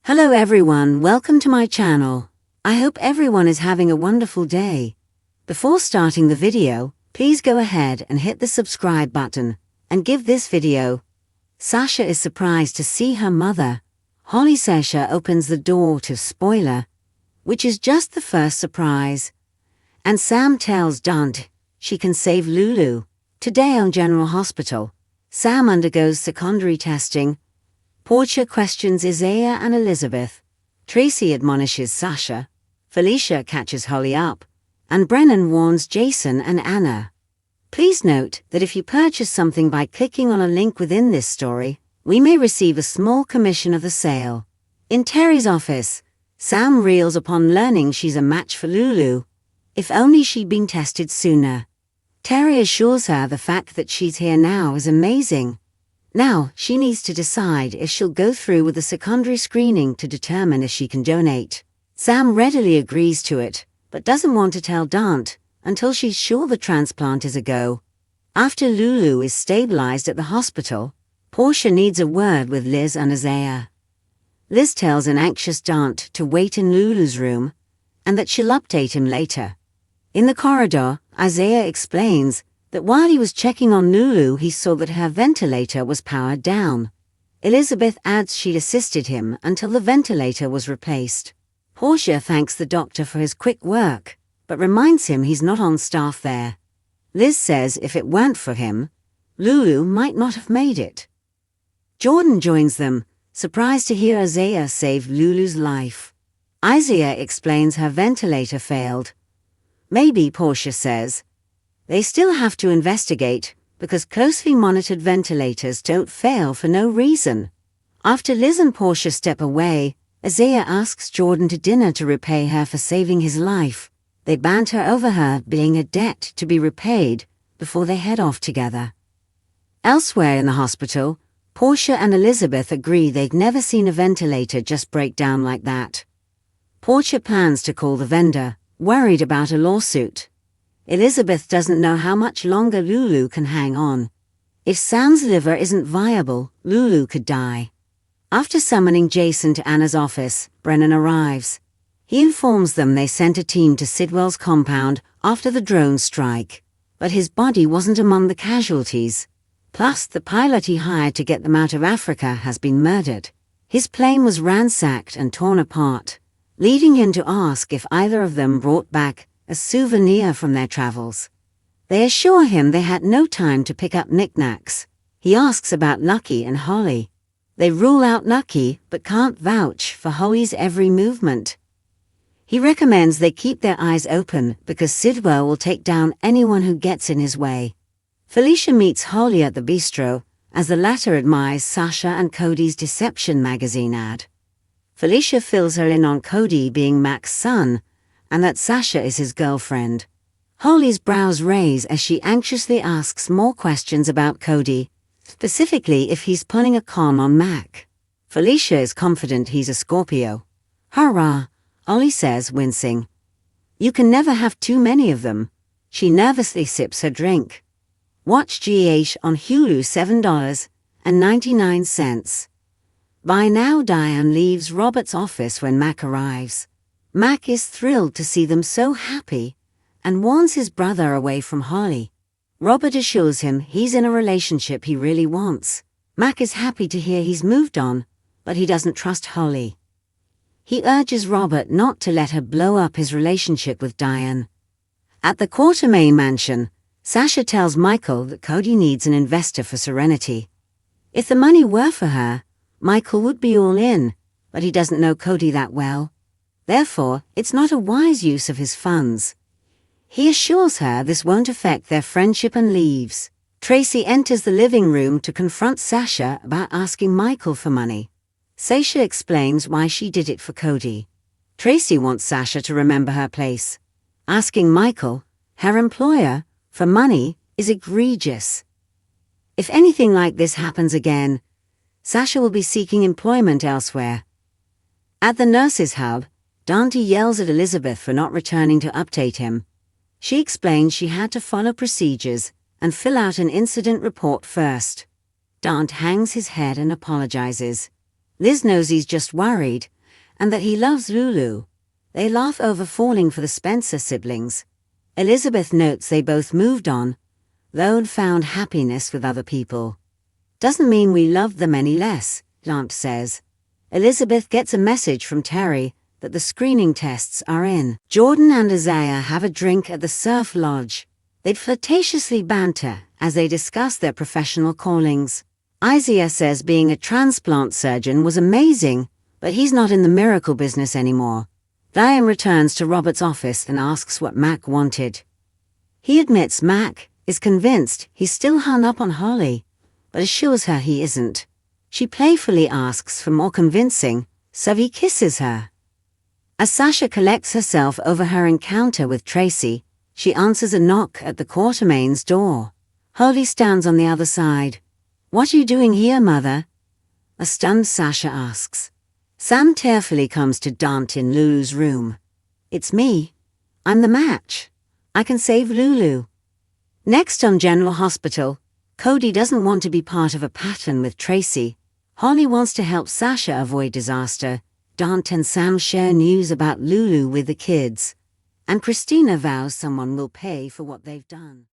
Hello everyone, welcome to my channel. I hope everyone is having a wonderful day. Before starting the video, please go ahead and hit the subscribe button and give this video. Sasha is surprised to see her mother. Holly Sasha opens the door to spoiler, which is just the first surprise. And Sam tells Dante she can save Lulu. Today on General Hospital, Sam undergoes secondary testing. Portia questions Isaiah and Elizabeth. Tracy admonishes Sasha. Felicia catches Holly up. And Brennan warns Jason and Anna. Please note that if you purchase something by clicking on a link within this story, we may receive a small commission of the sale. In Terry's office, Sam reels upon learning she's a match for Lulu. If only she'd been tested sooner. Terry assures her the fact that she's here now is amazing. Now, she needs to decide if she'll go through with the secondary screening to determine if she can donate. Sam readily agrees to it, but doesn't want to tell Dante until she's sure the transplant is a go. After Lulu is stabilized at the hospital, Portia needs a word with Liz and Isaiah. Liz tells an anxious Dante to wait in Lulu's room, and that she'll update him later. In the corridor, Isaiah explains that while he was checking on Lulu, he saw that her ventilator was powered down. Elizabeth adds she'd assisted him until the ventilator was replaced. Portia thanks the doctor for his quick work, but reminds him he's not on staff there. Liz says if it weren't for him, Lulu might not have made it. Jordan joins them, surprised to hear Isaiah save Lulu's life. Isaiah explains her ventilator failed. Maybe, Portia says. They still have to investigate, because closely monitored ventilators don't fail for no reason. After Liz and Portia step away, Isaiah asks Jordan to dinner to repay her for saving his life. They banter over her being a debt to be repaid before they head off together. Elsewhere in the hospital, Portia and Elizabeth agree they'd never seen a ventilator just break down like that. Portia plans to call the vendor, worried about a lawsuit. Elizabeth doesn't know how much longer Lulu can hang on. If Sam's liver isn't viable, Lulu could die. After summoning Jason to Anna's office, Brennan arrives. He informs them they sent a team to Sidwell's compound after the drone strike, but his body wasn't among the casualties. Plus, the pilot he hired to get them out of Africa has been murdered. His plane was ransacked and torn apart, leading him to ask if either of them brought back a souvenir from their travels. They assure him they had no time to pick up knickknacks. He asks about Lucky and Holly. They rule out Lucky, but can't vouch for Holly's every movement. He recommends they keep their eyes open because Sidwell will take down anyone who gets in his way. Felicia meets Holly at the bistro, as the latter admires Sasha and Cody's Deception magazine ad. Felicia fills her in on Cody being Mac's son, and that Sasha is his girlfriend. Holly's brows raise as she anxiously asks more questions about Cody, specifically if he's pulling a con on Mac. Felicia is confident he's a Scorpio. Hurrah, Holly says, wincing. You can never have too many of them. She nervously sips her drink. Watch GH on Hulu $7.99. By now Diane leaves Robert's office when Mac arrives. Mac is thrilled to see them so happy and warns his brother away from Holly. Robert assures him he's in a relationship he really wants. Mac is happy to hear he's moved on, but he doesn't trust Holly. He urges Robert not to let her blow up his relationship with Diane. At the Quartermain mansion, Sasha tells Michael that Cody needs an investor for Serenity. If the money were for her, Michael would be all in, but he doesn't know Cody that well. Therefore, it's not a wise use of his funds. He assures her this won't affect their friendship and leaves. Tracy enters the living room to confront Sasha about asking Michael for money. Sasha explains why she did it for Cody. Tracy wants Sasha to remember her place. Asking Michael, her employer, for money is egregious. If anything like this happens again, Sasha will be seeking employment elsewhere. At the nurses' hub, Dante yells at Elizabeth for not returning to update him. She explains she had to follow procedures and fill out an incident report first. Dante hangs his head and apologizes. Liz knows he's just worried and that he loves Lulu. They laugh over falling for the Spencer siblings. Elizabeth notes they both moved on, though, and found happiness with other people. Doesn't mean we love them any less, Dante says. Elizabeth gets a message from Terry that the screening tests are in. Jordan and Isaiah have a drink at the surf lodge. They'd flirtatiously banter as they discuss their professional callings. Isaiah says being a transplant surgeon was amazing, but he's not in the miracle business anymore. Diane returns to Robert's office and asks what Mac wanted. He admits Mac is convinced he's still hung up on Holly, but assures her he isn't. She playfully asks for more convincing, so he kisses her. As Sasha collects herself over her encounter with Tracy, she answers a knock at the Quartermain's door. Holly stands on the other side. "What are you doing here, Mother?" A stunned Sasha asks. Sam tearfully comes to Dante in Lulu's room. "It's me. I'm the match. I can save Lulu." Next on General Hospital, Cody doesn't want to be part of a pattern with Tracy. Holly wants to help Sasha avoid disaster. Dante and Sam share news about Lulu with the kids, and Christina vows someone will pay for what they've done.